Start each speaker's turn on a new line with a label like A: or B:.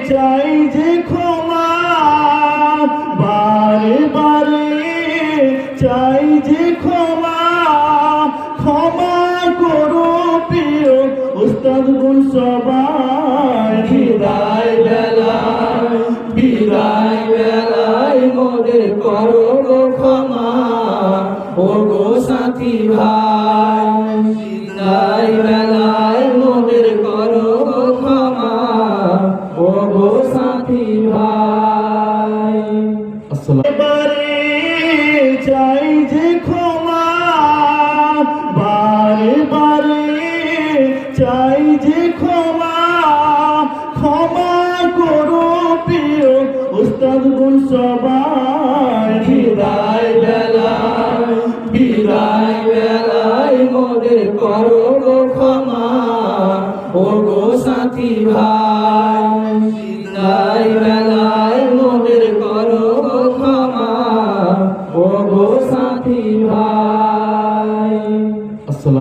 A: চাই যে ক্ষমা, বারে বারে চাই যে ক্ষমা, ক্ষমা করো প্রিয় উস্তাদগণ সবাই। বিদায় বেলায় মোদের করো গো ক্ষমা, ও গো সাথী ভাই। বিদায় বেলায় মোদের করো গো ক্ষমা, ও গো সাথী ভাই। বারে চাই যে ক্ষমা, বারে বারে চাই যে ক্ষমা, ক্ষমা করো প্রিয় উস্তাদগণ সবাই। বিদায় বেলায় মোদের করো গো ক্ষমা, ও গো সাথী ভাই। বিদায় বেলায় মোদের করো গো ক্ষমা, ও গো সাথী ভাই।